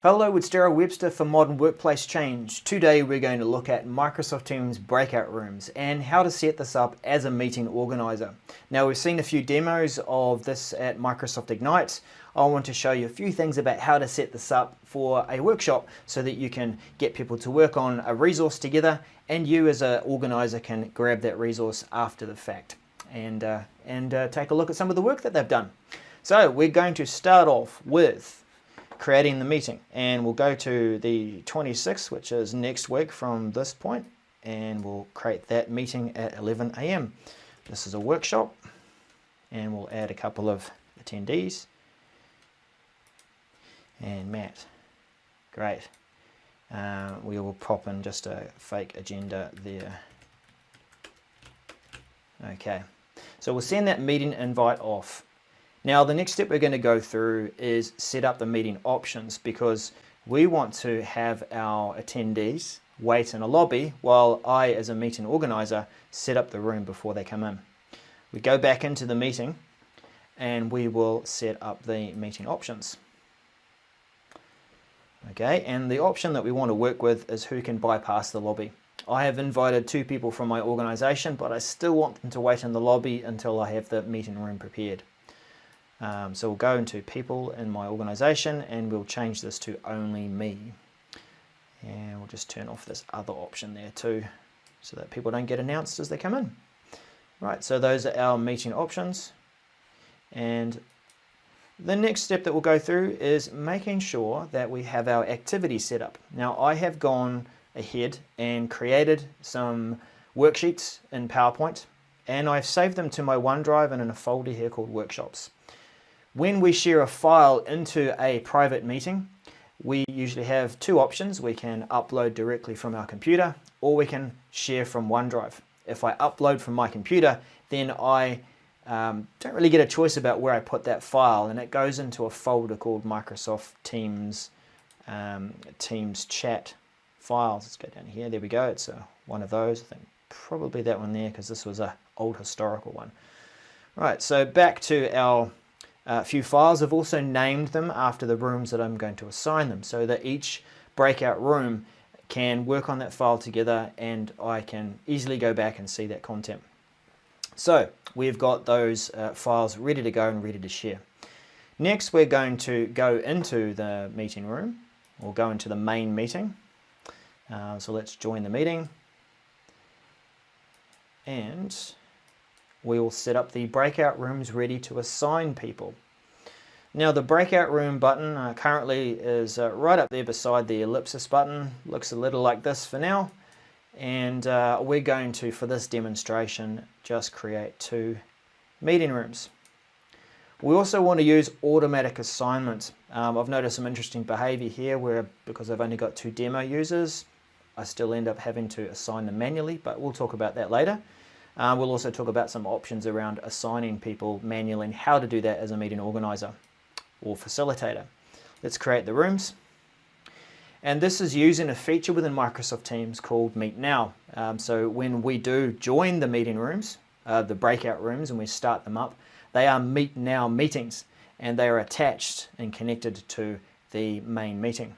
Hello, it's Darryl Webster for Modern Workplace Change. Today we're going to look at Microsoft Teams breakout rooms and how to set this up as a meeting organizer. Now, we've seen a few demos of this at Microsoft Ignite. I want to show you a few things about how to set this up for a workshop so that you can get people to work on a resource together and you as an organizer can grab that resource after the fact and take a look at some of the work that they've done. So we're going to start off with creating the meeting, and we'll go to the 26th, which is next week from this point, and we'll create that meeting at 11 a.m. This is a workshop, and we'll add a couple of attendees and Matt. Great. We will pop in just a fake agenda there. Okay, so we'll send that meeting invite off. Now, the next step we're going to go through is set up the meeting options, because we want to have our attendees wait in a lobby while I, as a meeting organizer, set up the room before they come in. We go back into the meeting and we will set up the meeting options. Okay, and the option that we want to work with is who can bypass the lobby. I have invited 2 people from my organization, but I still want them to wait in the lobby until I have the meeting room prepared. So we'll go into people in my organization and we'll change this to only me. And we'll just turn off this other option there too, so that people don't get announced as they come in. Right, so those are our meeting options. And the next step that we'll go through is making sure that we have our activity set up. Now, I have gone ahead and created some worksheets in PowerPoint, and I've saved them to my OneDrive and in a folder here called Workshops. When we share a file into a private meeting, we usually have 2 options. We can upload directly from our computer, or we can share from OneDrive. If I upload from my computer, then I don't really get a choice about where I put that file, and it goes into a folder called Microsoft Teams Teams Chat Files. Let's go down here. There we go. It's one of those. I think probably that one there, because this was an old historical one. Right, so back to our few files. I've also named them after the rooms that I'm going to assign them, so that each breakout room can work on that file together and I can easily go back and see that content. So we've got those files ready to go and ready to share. Next, we're going to go into the meeting room. We'll go into the main meeting. So let's join the meeting. And we will set up the breakout rooms ready to assign people. Now, the breakout room button currently is right up there beside the ellipsis button. Looks a little like this for now. And we're going to, for this demonstration, just create 2 meeting rooms. We also want to use automatic assignments. I've noticed some interesting behavior here where, because I've only got 2 demo users, I still end up having to assign them manually, but we'll talk about that later. We'll also talk about some options around assigning people manually and how to do that as a meeting organizer or facilitator. Let's create the rooms. And this is using a feature within Microsoft Teams called Meet Now. So when we do join the meeting rooms, the breakout rooms, and we start them up, they are Meet Now meetings, and they are attached and connected to the main meeting.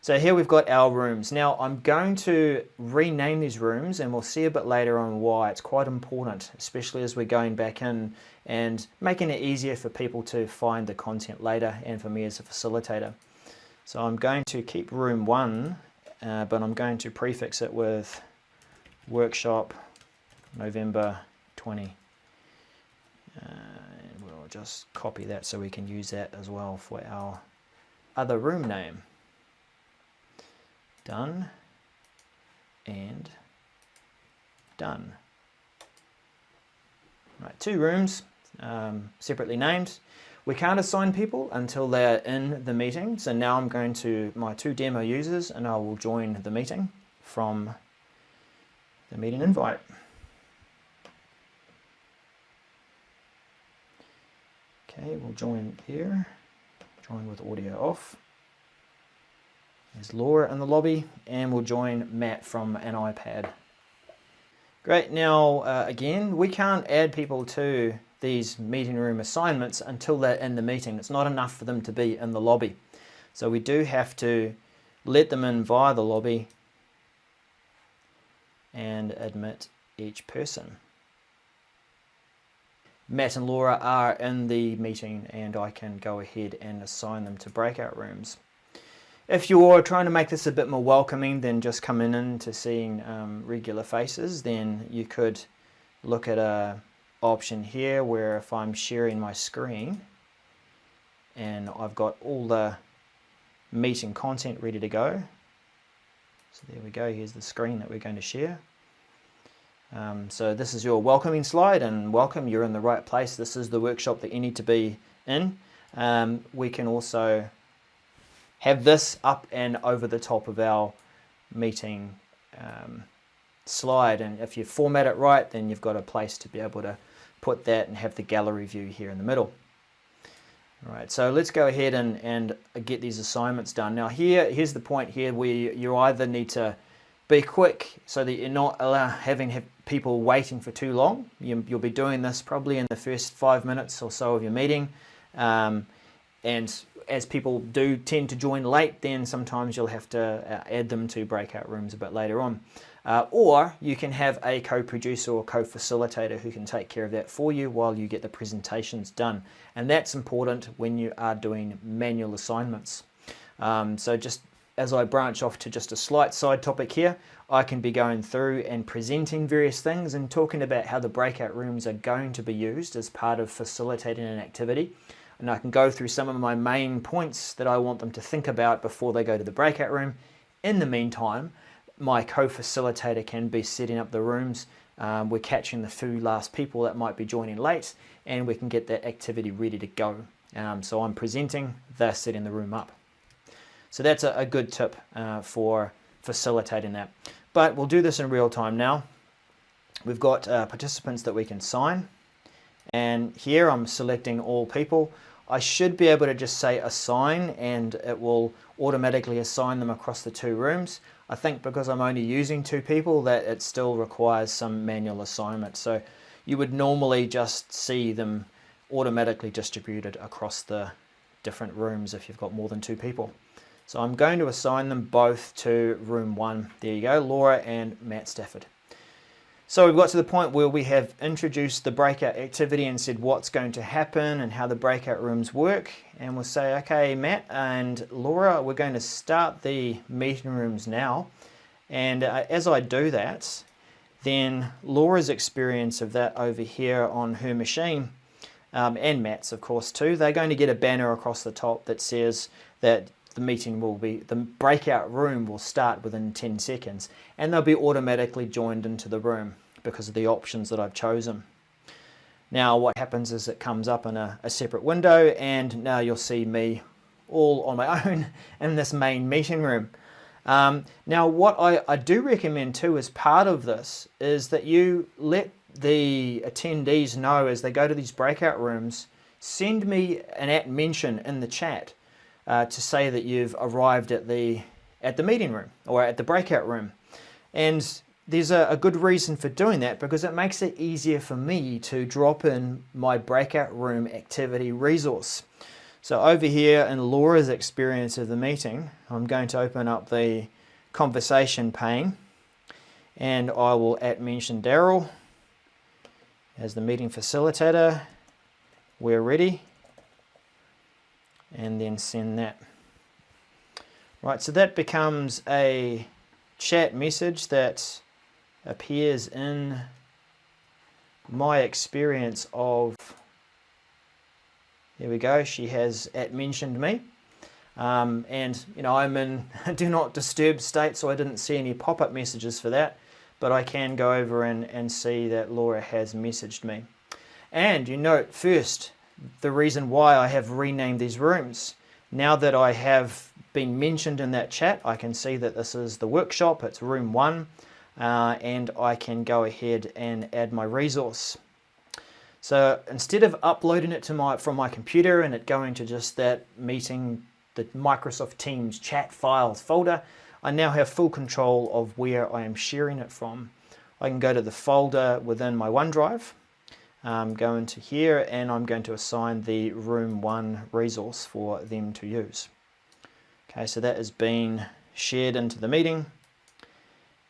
So here we've got our rooms. Now, I'm going to rename these rooms, and we'll see a bit later on why. It's quite important, especially as we're going back in and making it easier for people to find the content later and for me as a facilitator. So I'm going to keep room 1, but I'm going to prefix it with workshop November 20. And we'll just copy that so we can use that as well for our other room name. Done and done. Right, 2 rooms, separately named. We can't assign people until they're in the meeting. So now I'm going to my 2 demo users and I will join the meeting from the meeting invite. Okay, we'll join here, join with audio off. There's Laura in the lobby, and we'll join Matt from an iPad. Great, now again, we can't add people to these meeting room assignments until they're in the meeting. It's not enough for them to be in the lobby. So we do have to let them in via the lobby and admit each person. Matt and Laura are in the meeting and I can go ahead and assign them to breakout rooms. If you're trying to make this a bit more welcoming than just coming in to seeing regular faces, then you could look at a option here where if I'm sharing my screen and I've got all the meeting content ready to go. So there we go, here's the screen that we're going to share. So this is your welcoming slide, and welcome, you're in the right place. This is the workshop that you need to be in. We can also have this up and over the top of our meeting slide, and if you format it right, then you've got a place to be able to put that and have the gallery view here in the middle. All right, so let's go ahead and get these assignments done. Now here's the point here where you either need to be quick so that you're not having people waiting for too long. You'll be doing this probably in the first 5 minutes or so of your meeting. And as people do tend to join late, then sometimes you'll have to add them to breakout rooms a bit later on. Or you can have a co-producer or co-facilitator who can take care of that for you while you get the presentations done. And that's important when you are doing manual assignments. So just as I branch off to just a slight side topic here, I can be going through and presenting various things and talking about how the breakout rooms are going to be used as part of facilitating an activity. And I can go through some of my main points that I want them to think about before they go to the breakout room. In the meantime, my co-facilitator can be setting up the rooms. We're catching the few last people that might be joining late, and we can get that activity ready to go. So I'm presenting, they're setting the room up. So that's a good tip for facilitating that. But we'll do this in real time now. We've got participants that we can sign. And here I'm selecting all people. I should be able to just say assign and it will automatically assign them across the two rooms. I think because I'm only using 2 people that it still requires some manual assignment. So you would normally just see them automatically distributed across the different rooms if you've got more than 2 people. So I'm going to assign them both to room 1. There you go, Laura and Matt Stafford. So we've got to the point where we have introduced the breakout activity and said what's going to happen and how the breakout rooms work. And we'll say, okay, Matt and Laura, we're going to start the meeting rooms now. And as I do that, then Laura's experience of that over here on her machine, and Matt's of course too, they're going to get a banner across the top that says that the breakout room will start within 10 seconds and they'll be automatically joined into the room because of the options that I've chosen. Now what happens is it comes up in a separate window, and now you'll see me all on my own in this main meeting room. Now what I do recommend too as part of this is that you let the attendees know as they go to these breakout rooms, send me an @mention in the chat to say that you've arrived at the meeting room or at the breakout room. And there's a good reason for doing that, because it makes it easier for me to drop in my breakout room activity resource. So over here in Laura's experience of the meeting, I'm going to open up the conversation pane and I will @mention Daryl as the meeting facilitator. We're ready. And then send that. Right, so that becomes a chat message that appears in my experience of, there we go, she has @mentioned me. And you know, I'm in do not disturb state, so I didn't see any pop-up messages for that, but I can go over and see that Laura has messaged me. And you note first, the reason why I have renamed these rooms. Now that I have been mentioned in that chat, I can see that this is the workshop, it's room 1, and I can go ahead and add my resource. So instead of uploading it to from my computer and it going to just that meeting, the Microsoft Teams chat files folder, I now have full control of where I am sharing it from. I can go to the folder within my OneDrive, go into here, and I'm going to assign the room 1 resource for them to use. Okay, so that has been shared into the meeting.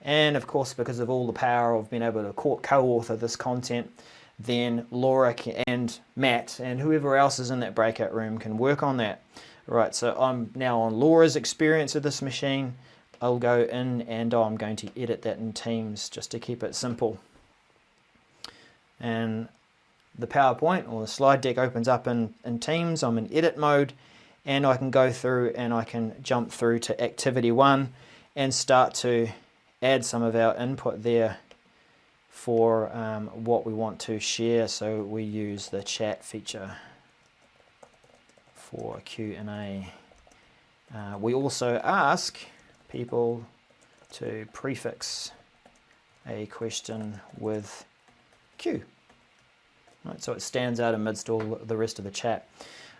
And of course, because of all the power of being able to co-author this content, then Laura and Matt and whoever else is in that breakout room can work on that. Right, so I'm now on Laura's experience of this machine. I'll go in and I'm going to edit that in Teams just to keep it simple. And the PowerPoint or the slide deck opens up in Teams. I'm in edit mode, and I can go through and I can jump through to activity 1 and start to add some of our input there for what we want to share. So we use the chat feature for Q&A. We also ask people to prefix a question with Q. Right, so it stands out amidst all the rest of the chat.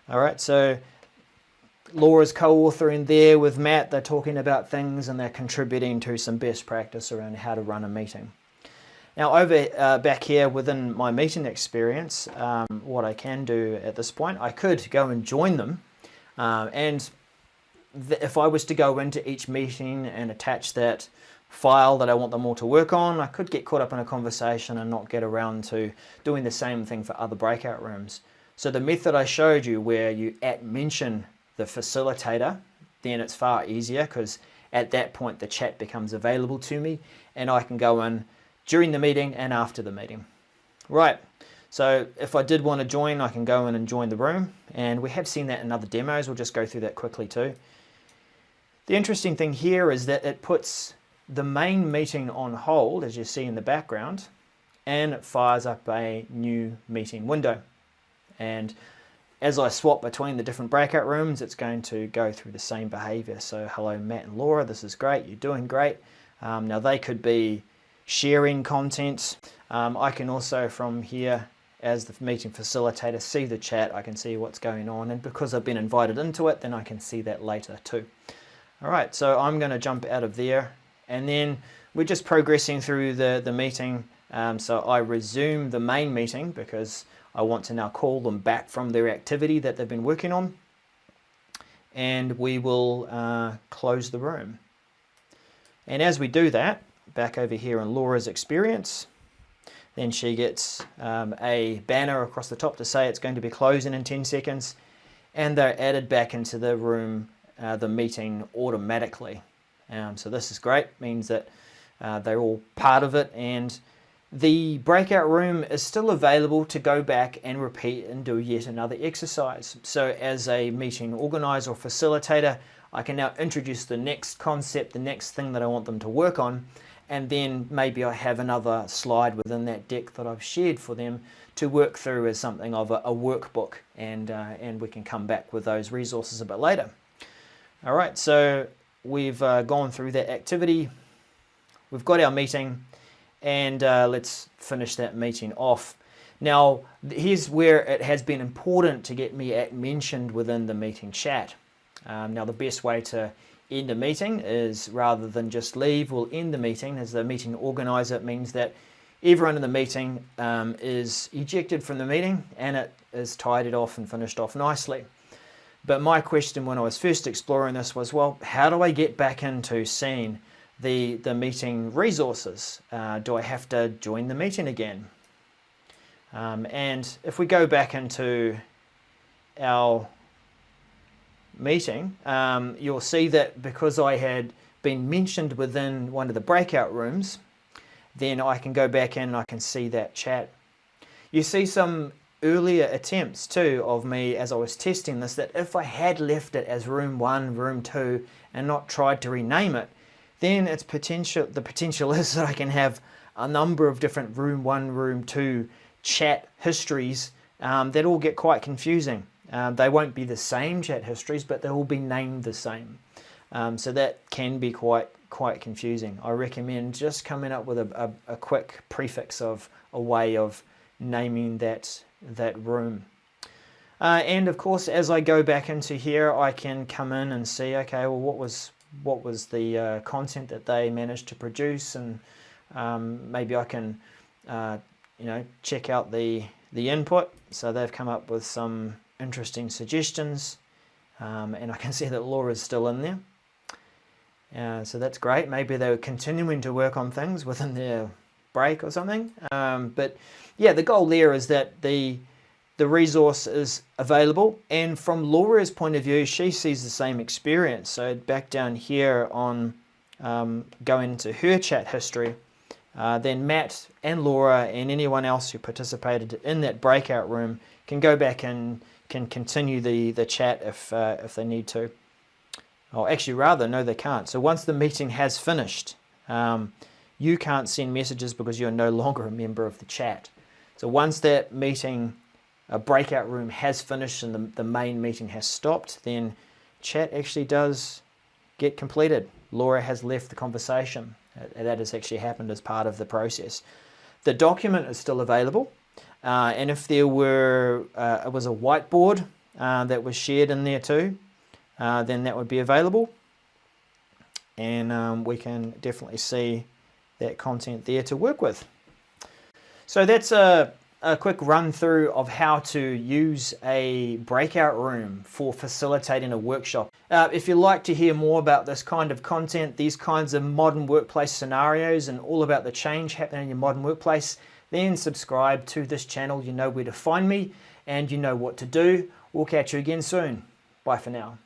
All right, so Laura's co-authoring there with Matt. They're talking about things and they're contributing to some best practice around how to run a meeting. Now over back here within my meeting experience, what I can do at this point, I could go and join them. If I was to go into each meeting and attach that file that I want them all to work on, I could get caught up in a conversation and not get around to doing the same thing for other breakout rooms. So the method I showed you where you mention the facilitator, then it's far easier because at that point the chat becomes available to me and I can go in during the meeting and after the meeting. Right, so if I did want to join, I can go in and join the room, and we have seen that in other demos. We'll just go through that quickly too. The interesting thing here is that it puts the main meeting on hold, as you see in the background, and it fires up a new meeting window. And as I swap between the different breakout rooms, it's going to go through the same behavior. So hello Matt and Laura, this is great, you're doing great. Now they could be sharing content. I can also from here, as the meeting facilitator, see the chat. I can see what's going on, and because I've been invited into it, then I can see that later too. All right, so I'm going to jump out of there, and then we're just progressing through the meeting. So I resume the main meeting because I want to now call them back from their activity that they've been working on, and we will close the room. And as we do that, back over here in Laura's experience, then she gets a banner across the top to say it's going to be closing in 10 seconds, and they're added back into the room, the meeting automatically. So this is great, means that they're all part of it, and the breakout room is still available to go back and repeat and do yet another exercise. So as a meeting organizer or facilitator, I can now introduce the next concept, the next thing that I want them to work on, and then maybe I have another slide within that deck that I've shared for them to work through as something of a workbook, and we can come back with those resources a bit later. All right, so we've gone through that activity, we've got our meeting, and let's finish that meeting off. Now, here's where it has been important to get me mentioned within the meeting chat. Now, the best way to end a meeting is, rather than just leave, we'll end the meeting. As the meeting organizer, it means that everyone in the meeting is ejected from the meeting and it is tidied off and finished off nicely. But my question when I was first exploring this was, well, how do I get back into seeing the meeting resources? Do I have to join the meeting again? And if we go back into our meeting, you'll see that because I had been mentioned within one of the breakout rooms, then I can go back in and I can see that chat. You see some earlier attempts too of me as I was testing this, that if I had left it as room 1, room 2 and not tried to rename it, then the potential is that I can have a number of different room 1, room 2 chat histories that all get quite confusing. They won't be the same chat histories, but they will be named the same. So that can be quite confusing. I recommend just coming up with a quick prefix of a way of naming that room. And of course, as I go back into here, I can come in and see, okay, well, what was the content that they managed to produce, and maybe I can check out the input. So they've come up with some interesting suggestions. and I can see that Laura's still in there. So that's great. Maybe they were continuing to work on things within their break or something. But yeah, the goal there is that the resource is available, and from Laura's point of view, she sees the same experience. So back down here on going into her chat history, then Matt and Laura and anyone else who participated in that breakout room can go back and can continue the chat if they need to. Or actually, rather, no, they can't. So once the meeting has finished, you can't send messages because you're no longer a member of the chat. So once that meeting, a breakout room has finished and the main meeting has stopped, then chat actually does get completed. Laura has left the conversation. That has actually happened as part of the process. The document is still available, and if there were, it was a whiteboard that was shared in there too, then that would be available, and we can definitely see that content there to work with. So that's a quick run through of how to use a breakout room for facilitating a workshop. If you'd like to hear more about this kind of content, these kinds of modern workplace scenarios, and all about the change happening in your modern workplace, then subscribe to this channel. You know where to find me and you know what to do. We'll catch you again soon. Bye for now.